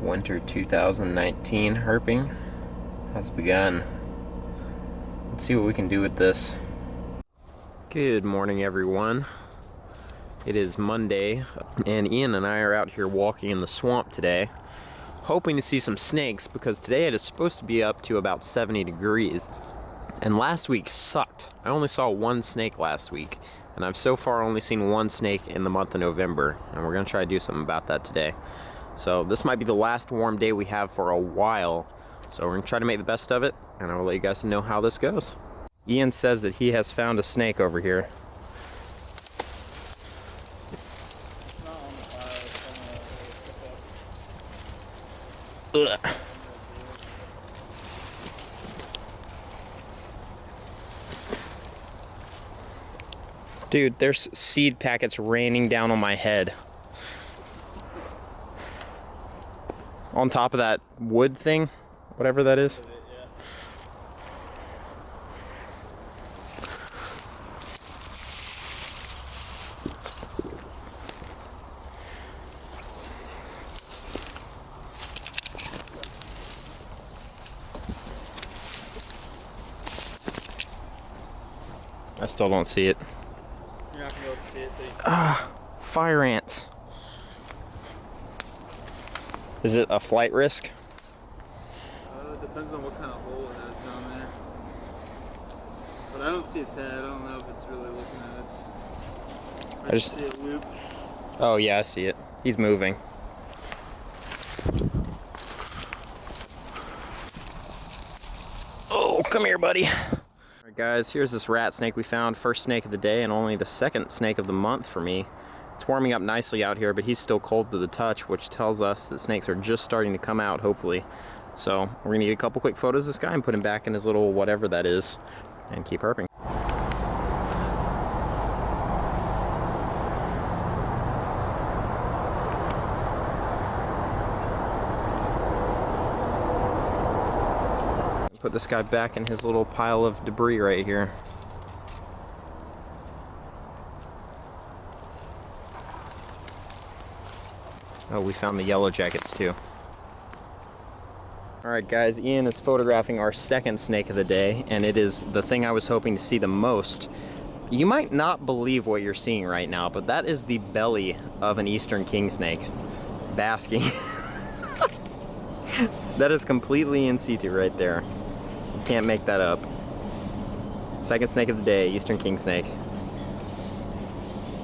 Winter 2019 herping has begun. Let's see what we can do with this. Good morning, everyone. It is Monday, and Ian and I are out here walking in the swamp today, hoping to see some snakes because today it is supposed to be up to about 70 degrees. And last week sucked. I only saw one snake last week, and I've so far only seen one snake in the month of November, and we're gonna try to do something about that today. So this might be the last warm day we have for a while, so we're gonna try to make the best of it, and I will let you guys know how this goes. Ian says that he has found a snake over here. Ugh. Dude, there's seed packets raining down on my head. On top of that wood thing, whatever that is. I still don't see it. You're not gonna be able to see it. Fire ants. Is it a flight risk? It depends on what kind of hole it has down there. But I don't see its head. I don't know if it's really looking at us. I just see it loop. Oh yeah, I see it. He's moving. Oh, come here, buddy. Alright guys, here's this rat snake we found. First snake of the day and only the second snake of the month for me. It's warming up nicely out here, but he's still cold to the touch, which tells us that snakes are just starting to come out, hopefully. So we're gonna get a couple quick photos of this guy and put him back in his little whatever that is and keep herping. Put this guy back in his little pile of debris right here. Oh, we found the yellow jackets too. Alright guys, Ian is photographing our second snake of the day, and it is the thing I was hoping to see the most. You might not believe what you're seeing right now, but that is the belly of an eastern king snake basking. That is completely in situ right there. You can't make that up. Second snake of the day, eastern king snake.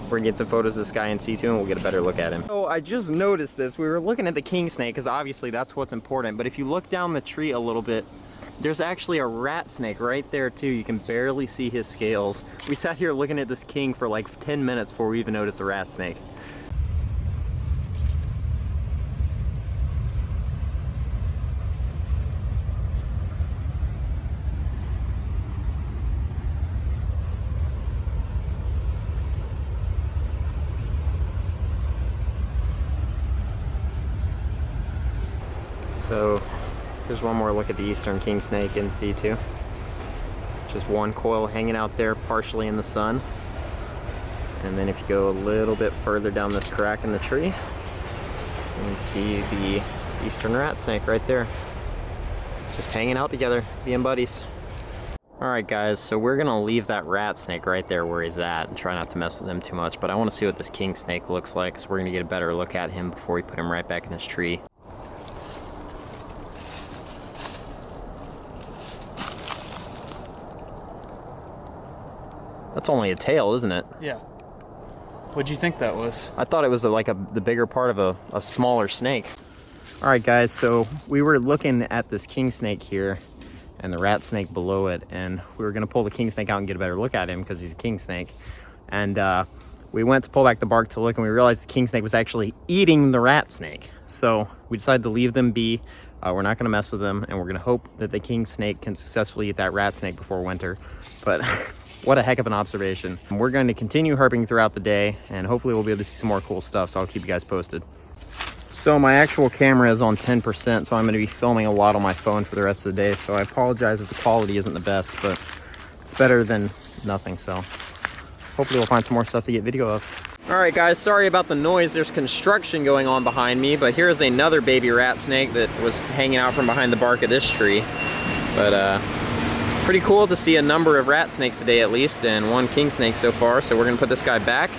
We're gonna get some photos of this guy in situ and we'll get a better look at him. Oh, I just noticed this. We were looking at the king snake because obviously that's what's important, but if you look down the tree a little bit, there's actually a rat snake right there too. You can barely see his scales. We sat here looking at this king for like 10 minutes before we even noticed the rat snake. So here's one more look at the eastern king snake in situ. Just one coil hanging out there partially in the sun. And then if you go a little bit further down this crack in the tree, you can see the eastern rat snake right there. Just hanging out together, being buddies. Alright guys, so we're gonna leave that rat snake right there where he's at and try not to mess with him too much, but I want to see what this king snake looks like, so we're gonna get a better look at him before we put him right back in his tree. That's only a tail, isn't it? Yeah. What'd you think that was? I thought it was like the bigger part of a smaller snake. All right, guys, so we were looking at this king snake here and the rat snake below it, and we were gonna pull the king snake out and get a better look at him because he's a king snake. And we went to pull back the bark to look, and we realized the king snake was actually eating the rat snake. So we decided to leave them be. We're not gonna mess with them, and we're gonna hope that the king snake can successfully eat that rat snake before winter. But what a heck of an observation. We're going to continue herping throughout the day, and hopefully we'll be able to see some more cool stuff, so I'll keep you guys posted. So my actual camera is on 10%, so I'm going to be filming a lot on my phone for the rest of the day, so I apologize if the quality isn't the best, but it's better than nothing, so hopefully we'll find some more stuff to get video of. Alright guys, sorry about the noise. There's construction going on behind me, but here's another baby rat snake that was hanging out from behind the bark of this tree. But pretty cool to see a number of rat snakes today at least, and one king snake so far. So we're gonna put this guy back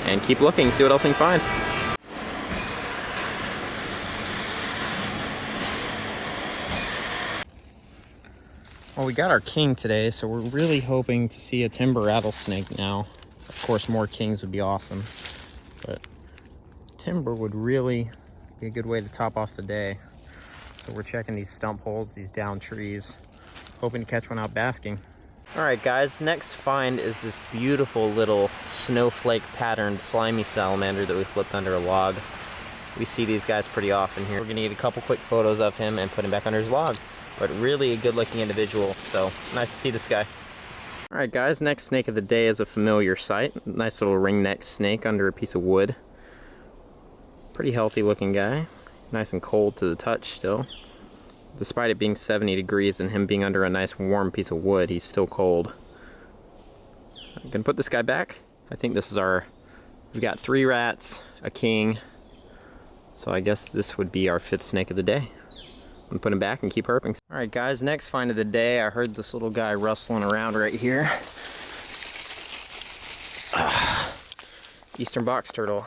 and keep looking, see what else we can find. Well, we got our king today, so we're really hoping to see a timber rattlesnake now. Of course, more kings would be awesome, but timber would really be a good way to top off the day. So we're checking these stump holes, these down trees, hoping to catch one out basking. All right, guys, next find is this beautiful little snowflake patterned slimy salamander that we flipped under a log. We see these guys pretty often here. We're gonna get a couple quick photos of him and put him back under his log. But really a good looking individual, so nice to see this guy. All right guys, next snake of the day is a familiar sight. Nice little ringneck snake under a piece of wood. Pretty healthy looking guy. Nice and cold to the touch still. Despite it being 70 degrees and him being under a nice warm piece of wood, he's still cold. I'm gonna put this guy back. I think this is we've got 3 rats, a king. So I guess this would be our 5th snake of the day. I'm gonna put him back and keep herping. All right guys, next find of the day. I heard this little guy rustling around right here. Eastern box turtle.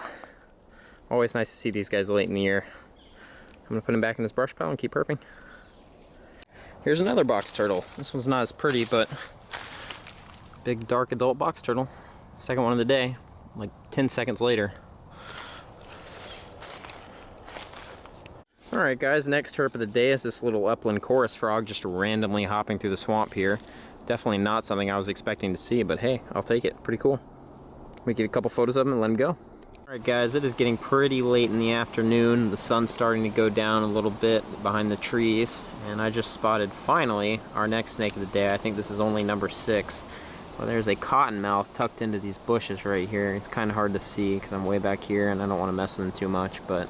Always nice to see these guys late in the year. I'm gonna put him back in this brush pile and keep herping. Here's another box turtle. This one's not as pretty, but big dark adult box turtle. Second one of the day, like 10 seconds later. Alright guys, next herp of the day is this little upland chorus frog just randomly hopping through the swamp here. Definitely not something I was expecting to see, but hey, I'll take it. Pretty cool. We get a couple photos of him and let him go. Alright guys, it is getting pretty late in the afternoon. The sun's starting to go down a little bit behind the trees, and I just spotted finally our next snake of the day. I think this is only number 6. Well, there's a cottonmouth tucked into these bushes right here. It's kind of hard to see because I'm way back here and I don't want to mess with them too much, but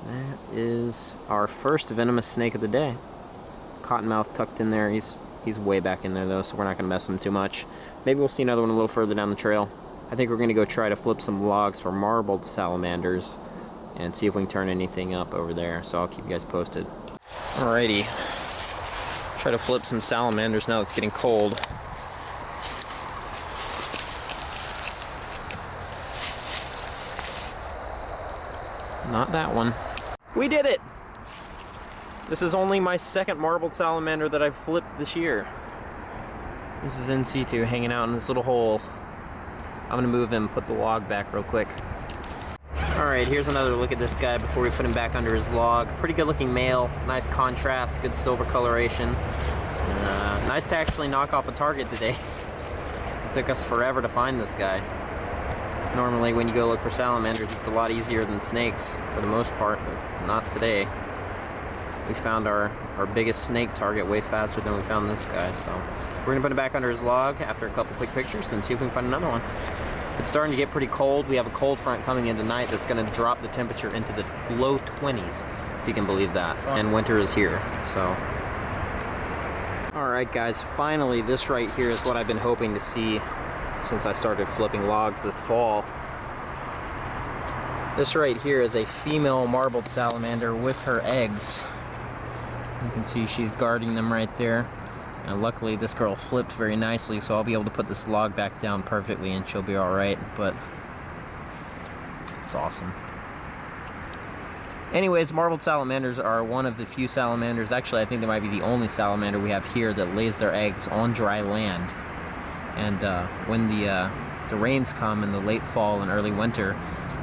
that is our first venomous snake of the day. Cottonmouth tucked in there. He's way back in there though, so we're not going to mess with him too much. Maybe we'll see another one a little further down the trail. I think we're going to go try to flip some logs for marbled salamanders and see if we can turn anything up over there, so I'll keep you guys posted. Alrighty. Try to flip some salamanders now it's getting cold. Not that one. We did it! This is only my 2nd marbled salamander that I've flipped this year. This is in situ, hanging out in this little hole. I'm gonna move him, put the log back real quick. Alright, here's another look at this guy before we put him back under his log. Pretty good looking male, nice contrast, good silver coloration. Nice to actually knock off a target today. It took us forever to find this guy. Normally when you go look for salamanders, it's a lot easier than snakes for the most part, but not today. We found our biggest snake target way faster than we found this guy, so we're gonna put him back under his log after a couple quick pictures and see if we can find another one. It's starting to get pretty cold. We have a cold front coming in tonight that's gonna drop the temperature into the low 20s, if you can believe that. And winter is here, so. All right guys, finally this right here is what I've been hoping to see since I started flipping logs this fall. This right here is a female marbled salamander with her eggs. You can see she's guarding them right there. And luckily this girl flipped very nicely, so I'll be able to put this log back down perfectly and she'll be alright, but it's awesome. Anyways, marbled salamanders are one of the few salamanders, actually I think they might be the only salamander we have here that lays their eggs on dry land. And when the rains come in the late fall and early winter,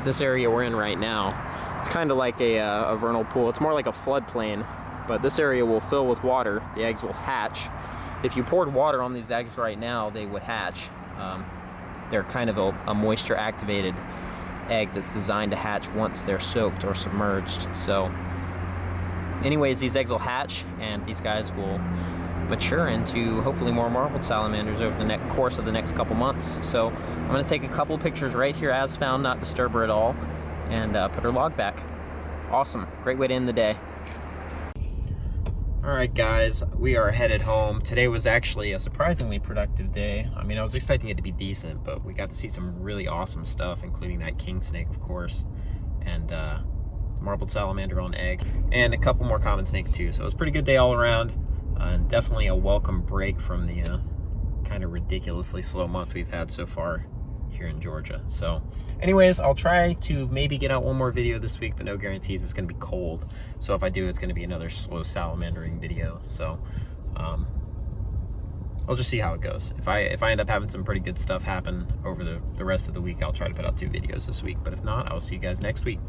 this area we're in right now, it's kind of like a vernal pool. It's more like a floodplain, but this area will fill with water. The eggs will hatch. If you poured water on these eggs right now, they would hatch. They're kind of a moisture activated egg that's designed to hatch once they're soaked or submerged. So anyways, these eggs will hatch and these guys will mature into hopefully more marbled salamanders over the course of the next couple months. So I'm going to take a couple pictures right here as found, not disturb her at all, and put her log back. Awesome. Great way to end the day. All right, guys, we are headed home. Today was actually a surprisingly productive day. I mean, I was expecting it to be decent, but we got to see some really awesome stuff, including that king snake, of course, and marbled salamander on egg, and a couple more common snakes too. So it was a pretty good day all around, and definitely a welcome break from the kind of ridiculously slow month we've had so far here in Georgia. So anyways, I'll try to maybe get out one more video this week, but no guarantees. It's going to be cold, so if I do, it's going to be another slow salamandering video. So I'll just see how it goes. If I end up having some pretty good stuff happen over the rest of the week, I'll try to put out 2 videos this week, but if not, I'll see you guys next week.